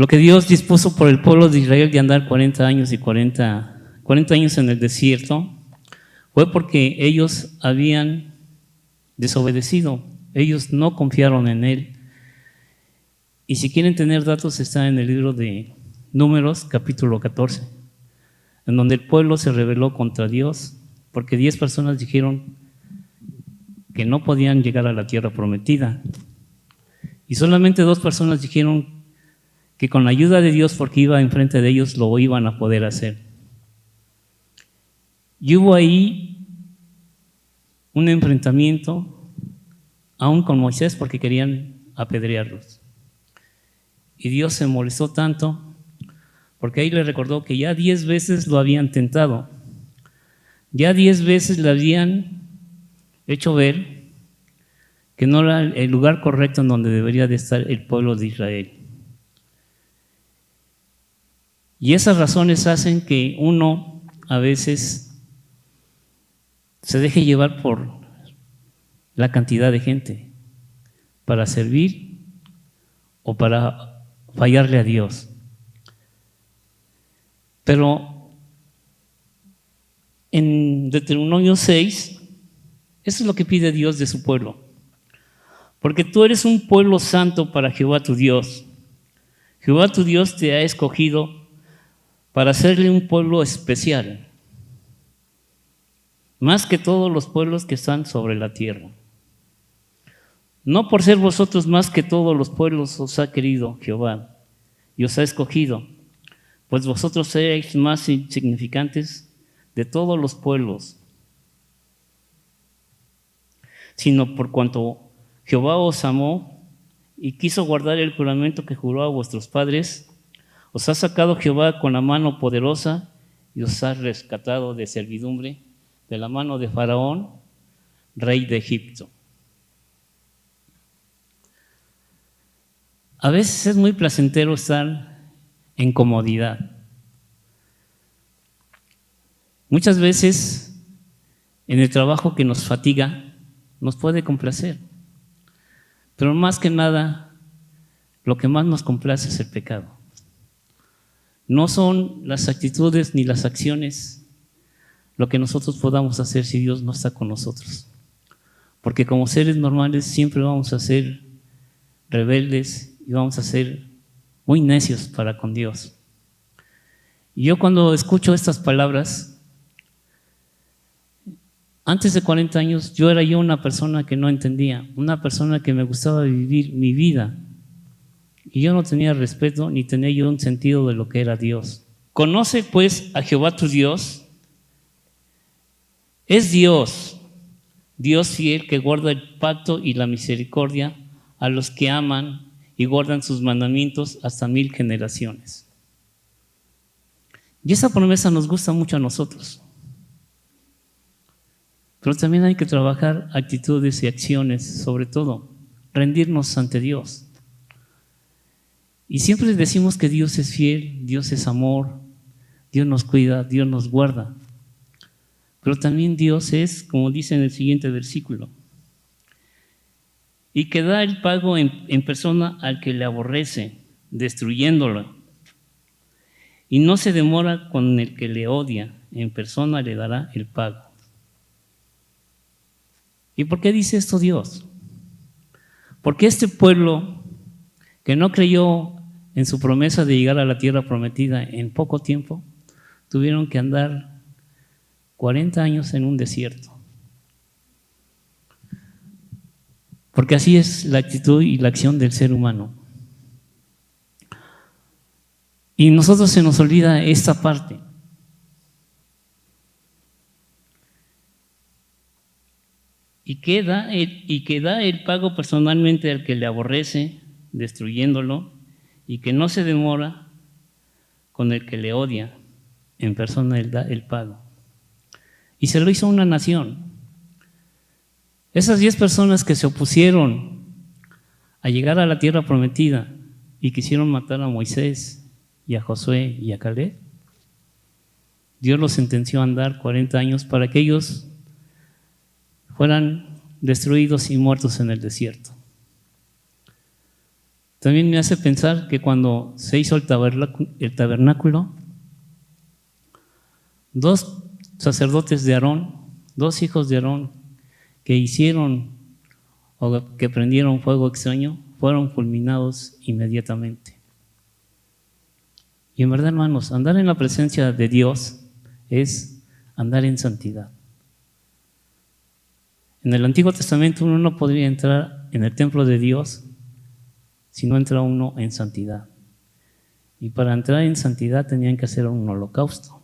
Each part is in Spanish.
Lo que Dios dispuso por el pueblo de Israel de andar 40 años y 40 años en el desierto fue porque ellos habían desobedecido, ellos no confiaron en Él. Y si quieren tener datos, está en el libro de Números, capítulo 14, en donde el pueblo se rebeló contra Dios, porque 10 personas dijeron que no podían llegar a la tierra prometida. Y solamente 2 personas dijeron que con la ayuda de Dios, porque iba enfrente de ellos, lo iban a poder hacer. Y hubo ahí un enfrentamiento, aún con Moisés, porque querían apedrearlos. Y Dios se molestó tanto, porque ahí le recordó que ya 10 veces lo habían tentado, ya 10 veces le habían hecho ver que no era el lugar correcto en donde debería de estar el pueblo de Israel. Y esas razones hacen que uno a veces se deje llevar por la cantidad de gente para servir o para fallarle a Dios. Pero en Deuteronomio 6, eso es lo que pide Dios de su pueblo. Porque tú eres un pueblo santo para Jehová tu Dios. Jehová tu Dios te ha escogido para hacerle un pueblo especial, más que todos los pueblos que están sobre la tierra. No por ser vosotros más que todos los pueblos os ha querido Jehová y os ha escogido, pues vosotros seréis más insignificantes de todos los pueblos, sino por cuanto Jehová os amó y quiso guardar el juramento que juró a vuestros padres, os ha sacado Jehová con la mano poderosa y os ha rescatado de servidumbre de la mano de Faraón, rey de Egipto. A veces es muy placentero estar en comodidad. Muchas veces en el trabajo que nos fatiga nos puede complacer, pero más que nada lo que más nos complace es el pecado. No son las actitudes ni las acciones lo que nosotros podamos hacer si Dios no está con nosotros, porque como seres normales siempre vamos a ser rebeldes y vamos a ser muy necios para con Dios. Y yo cuando escucho estas palabras, antes de 40 años yo era una persona que no entendía, una persona que me gustaba vivir mi vida y yo no tenía respeto ni tenía yo un sentido de lo que era Dios. Conoce pues a Jehová tu Dios. Es Dios, Dios fiel que guarda el pacto y la misericordia a los que aman y guardan sus mandamientos hasta 1000 generaciones. Y esa promesa nos gusta mucho a nosotros. Pero también hay que trabajar actitudes y acciones, sobre todo, rendirnos ante Dios. Y siempre decimos que Dios es fiel, Dios es amor, Dios nos cuida, Dios nos guarda. Pero también Dios es, como dice en el siguiente versículo, y que da el pago en persona al que le aborrece, destruyéndolo. Y no se demora con el que le odia, en persona le dará el pago. ¿Y por qué dice esto Dios? Porque este pueblo que no creyó en su promesa de llegar a la tierra prometida en poco tiempo, tuvieron que andar 40 años en un desierto. Porque así es la actitud y la acción del ser humano. Y a nosotros se nos olvida esta parte. Y que da el pago personalmente al que le aborrece, destruyéndolo, y que no se demora con el que le odia, en persona él da el pago. Y se lo hizo a una nación. Esas 10 personas que se opusieron a llegar a la tierra prometida y quisieron matar a Moisés y a Josué y a Caleb, Dios los sentenció a andar 40 años para que ellos fueran destruidos y muertos en el desierto. También me hace pensar que cuando se hizo el tabernáculo, dos sacerdotes de Aarón, dos hijos de Aarón, que hicieron o que prendieron fuego extraño, fueron fulminados inmediatamente. Y en verdad, hermanos, andar en la presencia de Dios es andar en santidad. En el Antiguo Testamento uno no podría entrar en el templo de Dios si no entra uno en santidad. Y para entrar en santidad tenían que hacer un holocausto.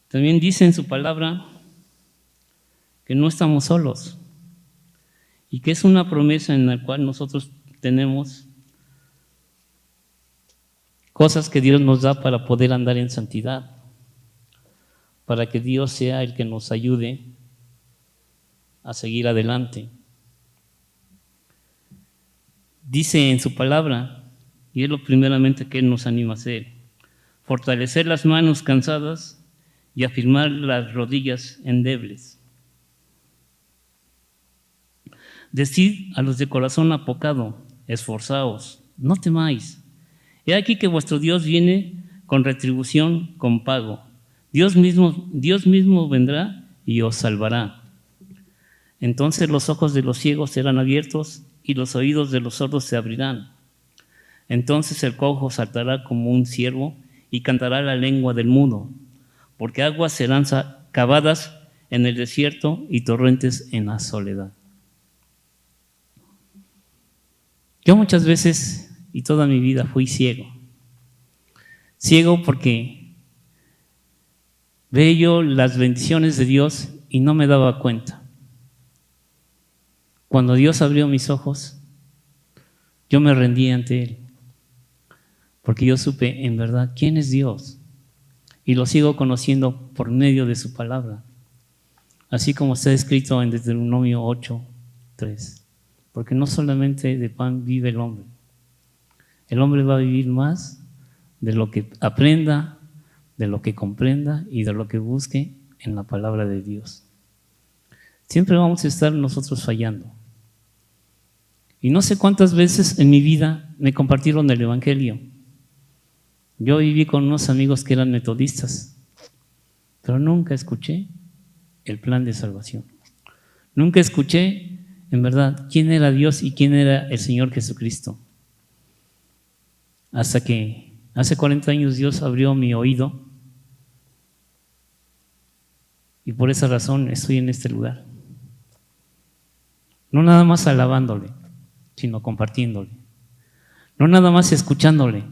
También dice en su palabra que no estamos solos y que es una promesa en la cual nosotros tenemos cosas que Dios nos da para poder andar en santidad, para que Dios sea el que nos ayude a seguir adelante. Dice en su palabra, y es lo primeramente que Él nos anima a hacer, fortalecer las manos cansadas y afirmar las rodillas endebles. Decid a los de corazón apocado, esforzaos, no temáis. He aquí que vuestro Dios viene con retribución, con pago. Dios mismo vendrá y os salvará. Entonces los ojos de los ciegos serán abiertos y los oídos de los sordos se abrirán. Entonces el cojo saltará como un ciervo y cantará la lengua del mudo, porque aguas serán cavadas en el desierto y torrentes en la soledad. Yo muchas veces y toda mi vida fui ciego. Ciego porque veía yo las bendiciones de Dios y no me daba cuenta. Cuando Dios abrió mis ojos, yo me rendí ante Él, porque yo supe en verdad quién es Dios y lo sigo conociendo por medio de su palabra, así como está escrito en Deuteronomio 8:3, porque no solamente de pan vive el hombre va a vivir más de lo que aprenda, de lo que comprenda y de lo que busque en la palabra de Dios. Siempre vamos a estar nosotros fallando. Y no sé cuántas veces en mi vida me compartieron el Evangelio. Yo viví con unos amigos que eran metodistas, pero nunca escuché el plan de salvación. Nunca escuché, en verdad, quién era Dios y quién era el Señor Jesucristo. Hasta que hace 40 años Dios abrió mi oído y por esa razón estoy en este lugar. No nada más alabándole, sino compartiéndole. No nada más escuchándole,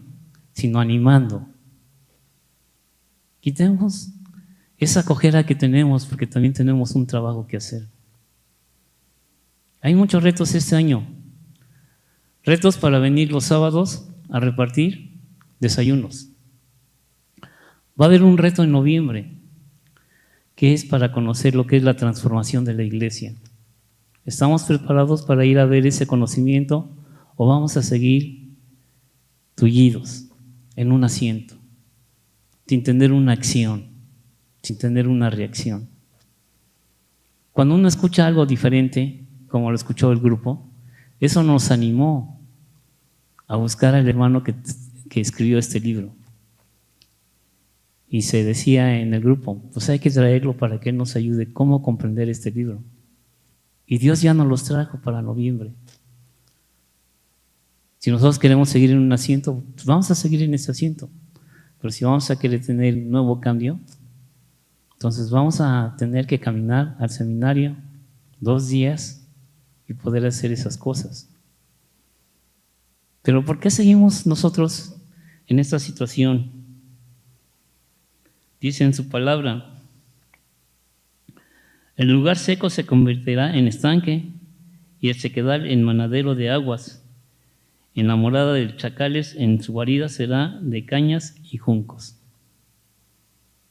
sino animando. Quitemos esa cojera que tenemos, porque también tenemos un trabajo que hacer. Hay muchos retos este año. Retos para venir los sábados a repartir desayunos. Va a haber un reto en noviembre, que es para conocer lo que es la transformación de la iglesia. ¿Estamos preparados para ir a ver ese conocimiento o vamos a seguir tullidos en un asiento, sin tener una acción, sin tener una reacción? Cuando uno escucha algo diferente, como lo escuchó el grupo, eso nos animó a buscar al hermano que escribió este libro. Y se decía en el grupo, pues hay que traerlo para que él nos ayude cómo comprender este libro. Y Dios ya nos los trajo para noviembre. Si nosotros queremos seguir en un asiento, pues vamos a seguir en ese asiento. Pero si vamos a querer tener un nuevo cambio, entonces vamos a tener que caminar al seminario 2 días y poder hacer esas cosas. Pero ¿por qué seguimos nosotros en esta situación? Dice en su palabra, el lugar seco se convertirá en estanque y el sequedal en manadero de aguas. En la morada de chacales, en su guarida será de cañas y juncos.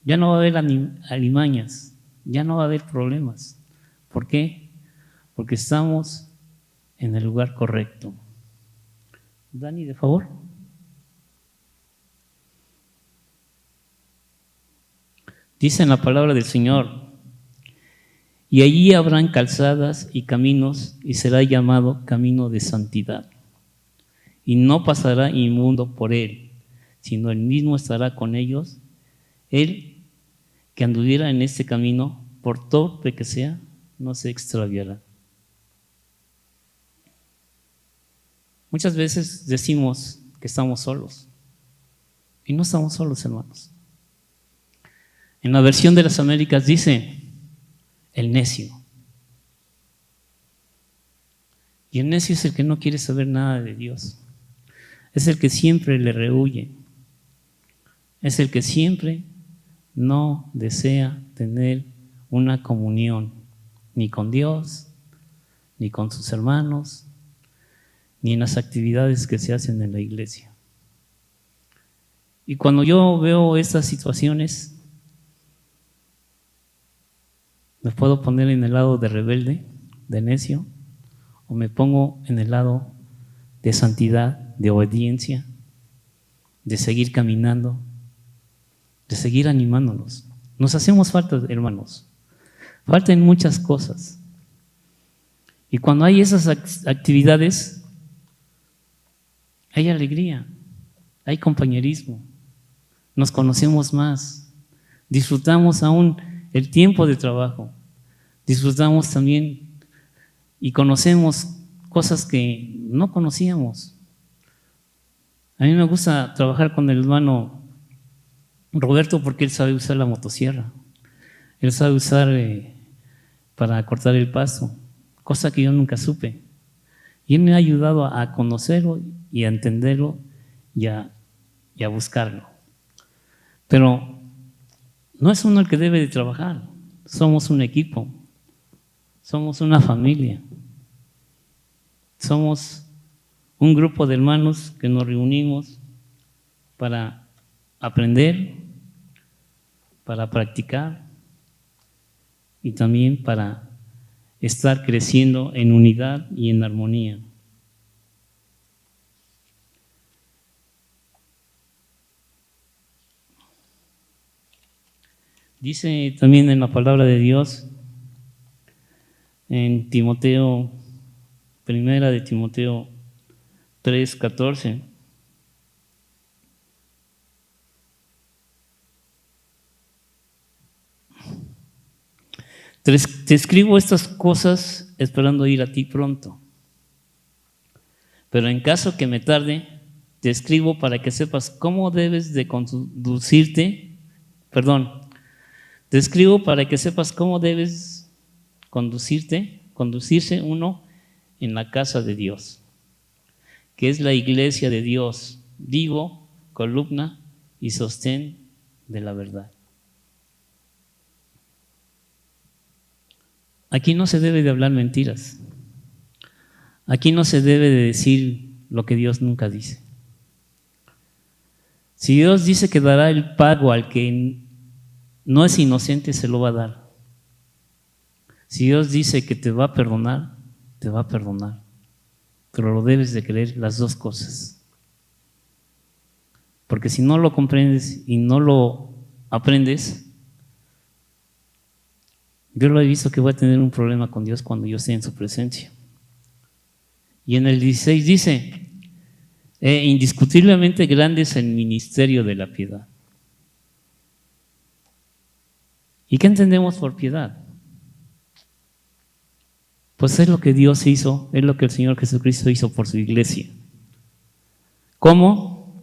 Ya no va a haber alimañas, ya no va a haber problemas. ¿Por qué? Porque estamos en el lugar correcto. Dani, de favor. Dice en la palabra del Señor, y allí habrán calzadas y caminos, y será llamado camino de santidad. Y no pasará inmundo por él, sino él mismo estará con ellos. Él que anduviera en este camino, por torpe que sea, no se extraviará. Muchas veces decimos que estamos solos, y no estamos solos, hermanos. En la versión de las Américas dice, el necio. Y el necio es el que no quiere saber nada de Dios. Es el que siempre le rehúye. Es el que siempre no desea tener una comunión ni con Dios, ni con sus hermanos, ni en las actividades que se hacen en la iglesia. Y cuando yo veo estas situaciones, me puedo poner en el lado de rebelde, de necio, o me pongo en el lado de santidad, de obediencia, de seguir caminando, de seguir animándonos. Nos hacemos falta, hermanos. Faltan muchas cosas. Y cuando hay esas actividades, hay alegría, hay compañerismo, nos conocemos más, disfrutamos aún el tiempo de trabajo, disfrutamos también y conocemos cosas que no conocíamos. A mí me gusta trabajar con el hermano Roberto porque él sabe usar la motosierra, él sabe usar para cortar el pasto, cosa que yo nunca supe. Y él me ha ayudado a conocerlo y a entenderlo y a buscarlo. Pero no es uno el que debe de trabajar, somos un equipo, somos una familia, somos un grupo de hermanos que nos reunimos para aprender, para practicar y también para estar creciendo en unidad y en armonía. Dice también en la palabra de Dios, en Timoteo, primera de Timoteo 3:14, te escribo estas cosas esperando ir a ti pronto, pero en caso que me tarde, te escribo para que sepas cómo debes de te escribo para que sepas cómo debes conducirse uno en la casa de Dios, que es la iglesia de Dios, vivo, columna y sostén de la verdad. Aquí no se debe de hablar mentiras. Aquí no se debe de decir lo que Dios nunca dice. Si Dios dice que dará el pago al que no es inocente, se lo va a dar. Si Dios dice que te va a perdonar, te va a perdonar. Pero lo debes de creer las dos cosas. Porque si no lo comprendes y no lo aprendes, yo lo he visto que voy a tener un problema con Dios cuando yo esté en su presencia. Y en el 16 dice, indiscutiblemente grande es el ministerio de la piedad. ¿Y qué entendemos por piedad? Pues es lo que Dios hizo, es lo que el Señor Jesucristo hizo por su iglesia. ¿Cómo?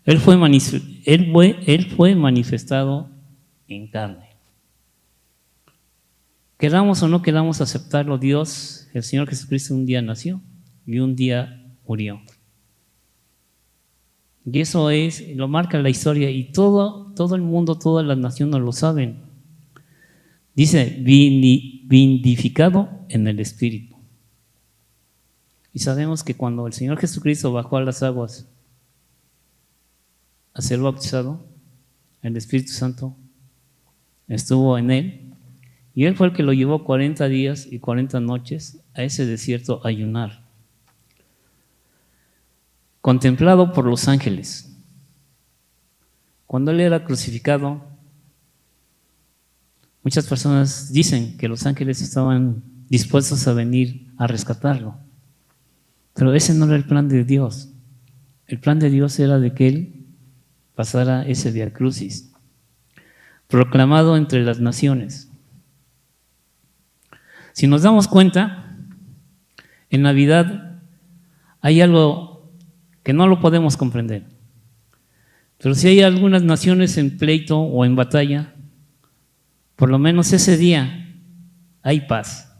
Él fue manifestado en carne. Queramos o no queramos aceptarlo, Dios, el Señor Jesucristo un día nació y un día murió. Y eso lo marca la historia y todo el mundo, todas las naciones lo saben. Dice, vindificado en el Espíritu. Y sabemos que cuando el Señor Jesucristo bajó a las aguas a ser bautizado, el Espíritu Santo estuvo en él y él fue el que lo llevó 40 días y 40 noches a ese desierto a ayunar, contemplado por los ángeles. Cuando él era crucificado, Muchas personas dicen que los ángeles estaban dispuestos a venir a rescatarlo, pero ese no era el plan de Dios. El plan de Dios era de que Él pasara ese Vía Crucis, proclamado entre las naciones. Si nos damos cuenta, en Navidad hay algo que no lo podemos comprender. Pero si hay algunas naciones en pleito o en batalla, por lo menos ese día hay paz.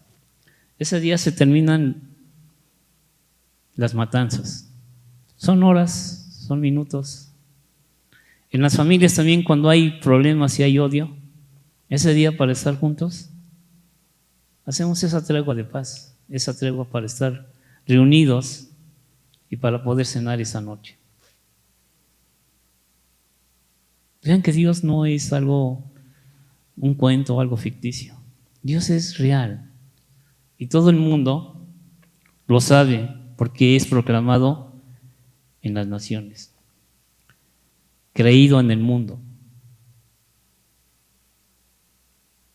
Ese día se terminan las matanzas. Son horas, son minutos. En las familias también, cuando hay problemas y hay odio, ese día para estar juntos, hacemos esa tregua de paz, esa tregua para estar reunidos y para poder cenar esa noche. Vean que Dios no es algo, un cuento o algo ficticio. Dios es real y todo el mundo lo sabe porque es proclamado en las naciones, creído en el mundo.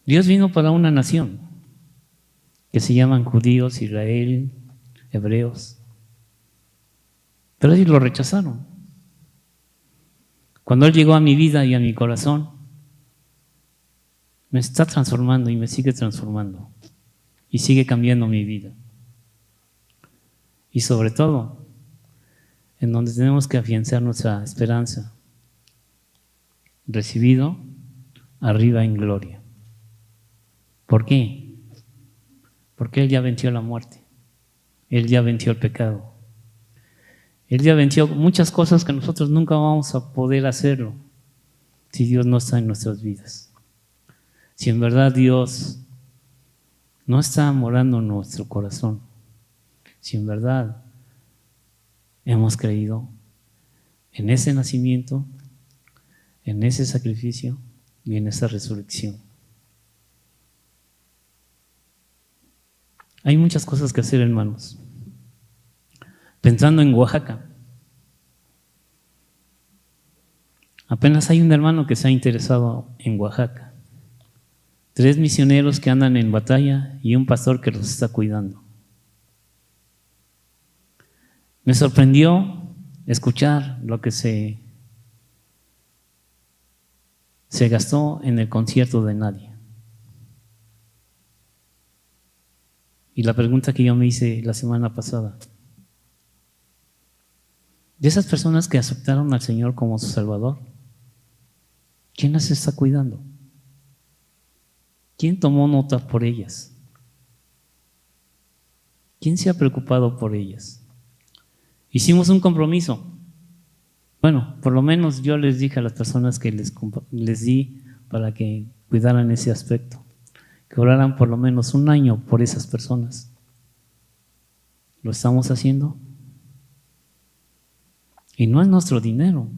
Dios vino para una nación que se llaman judíos, Israel, hebreos, pero ellos lo rechazaron. Cuando Él llegó a mi vida y a mi corazón, me está transformando y me sigue transformando y sigue cambiando mi vida. Y sobre todo, en donde tenemos que afianzar nuestra esperanza, recibido arriba en gloria. ¿Por qué? Porque Él ya venció la muerte, Él ya venció el pecado, Él ya venció muchas cosas que nosotros nunca vamos a poder hacerlo si Dios no está en nuestras vidas. Si en verdad Dios no está morando en nuestro corazón, si en verdad hemos creído en ese nacimiento, en ese sacrificio y en esa resurrección. Hay muchas cosas que hacer, hermanos. Pensando en Oaxaca, apenas hay un hermano que se ha interesado en Oaxaca. 3 misioneros que andan en batalla y un pastor que los está cuidando. Me sorprendió escuchar lo que se gastó en el concierto de Nadia. Y la pregunta que yo me hice la semana pasada, de esas personas que aceptaron al Señor como su Salvador, ¿quién las está cuidando? ¿Quién tomó nota por ellas? ¿Quién se ha preocupado por ellas? Hicimos un compromiso. Bueno, por lo menos yo les dije a las personas que les di para que cuidaran ese aspecto, que oraran por lo menos 1 año por esas personas. ¿Lo estamos haciendo? Y no es nuestro dinero,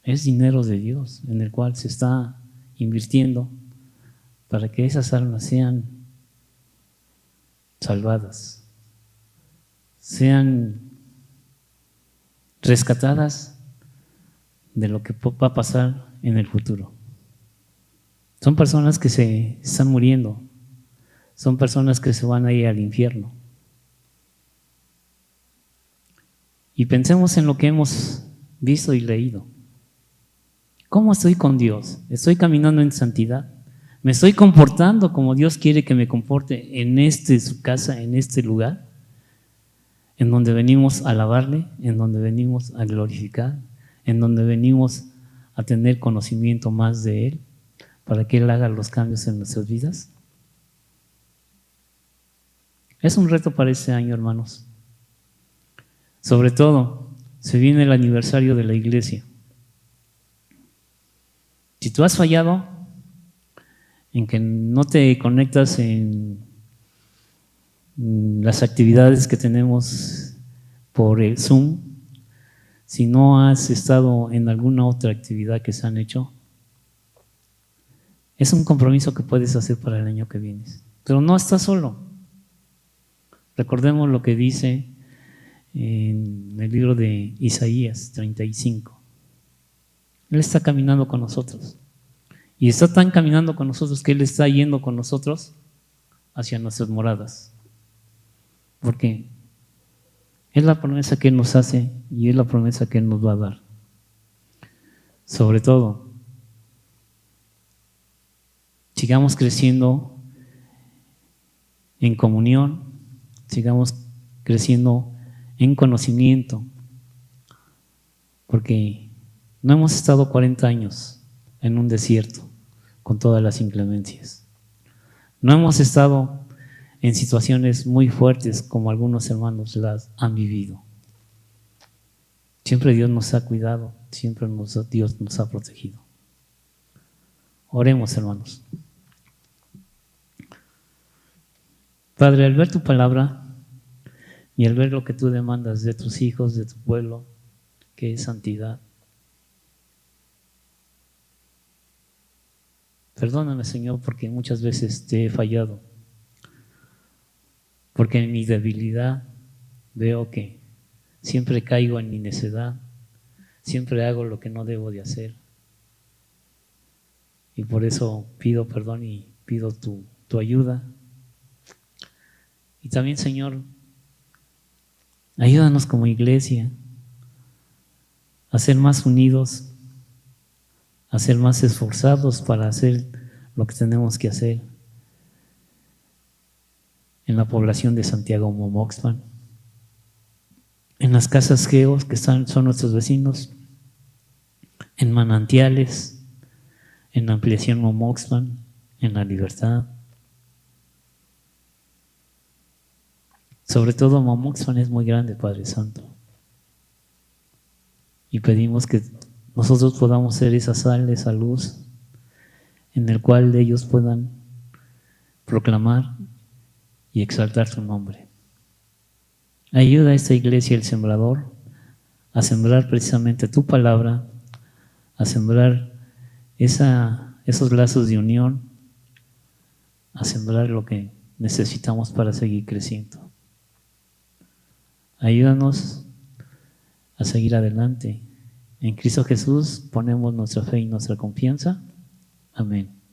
es dinero de Dios en el cual se está invirtiendo para que esas almas sean salvadas, sean rescatadas de lo que va a pasar en el futuro. Son personas que se están muriendo, son personas que se van a ir al infierno. Y pensemos en lo que hemos visto y leído. ¿Cómo estoy con Dios? ¿Estoy caminando en santidad? ¿Me estoy comportando como Dios quiere que me comporte en su casa, en este lugar? En donde venimos a alabarle, en donde venimos a glorificar, en donde venimos a tener conocimiento más de Él, para que Él haga los cambios en nuestras vidas. Es un reto para este año, hermanos. Sobre todo, se viene el aniversario de la iglesia. Si tú has fallado en que no te conectas en las actividades que tenemos por el Zoom, si no has estado en alguna otra actividad que se han hecho, es un compromiso que puedes hacer para el año que viene. Pero no estás solo. Recordemos lo que dice en el libro de Isaías 35. Él está caminando con nosotros Y está tan caminando con nosotros que Él está yendo con nosotros hacia nuestras moradas. Porque es la promesa que Él nos hace y es la promesa que Él nos va a dar. Sobre todo, sigamos creciendo en comunión, sigamos creciendo en conocimiento, porque no hemos estado 40 años en un desierto con todas las inclemencias. No hemos estado en situaciones muy fuertes como algunos hermanos las han vivido. Siempre Dios nos ha cuidado, siempre Dios nos ha protegido. Oremos, hermanos. Padre, al ver tu palabra y al ver lo que tú demandas de tus hijos, de tu pueblo, que es santidad, perdóname, Señor, porque muchas veces te he fallado, porque en mi debilidad veo que siempre caigo en mi necedad, siempre hago lo que no debo de hacer, y por eso pido perdón y pido tu ayuda. Y también, Señor, ayúdanos como iglesia a ser más unidos, a ser más esforzados para hacer lo que tenemos que hacer en la población de Santiago Momoxpan, en las casas geos que son nuestros vecinos, en Manantiales, en la ampliación Momoxpan, en La Libertad. Sobre todo Momoxpan es muy grande, Padre Santo. Y pedimos que nosotros podamos ser esa sal, esa luz, en el cual ellos puedan proclamar y exaltar tu nombre. Ayuda a esta iglesia, el sembrador, a sembrar precisamente tu palabra, a sembrar esos lazos de unión, a sembrar lo que necesitamos para seguir creciendo. Ayúdanos a seguir adelante. En Cristo Jesús ponemos nuestra fe y nuestra confianza. Amén.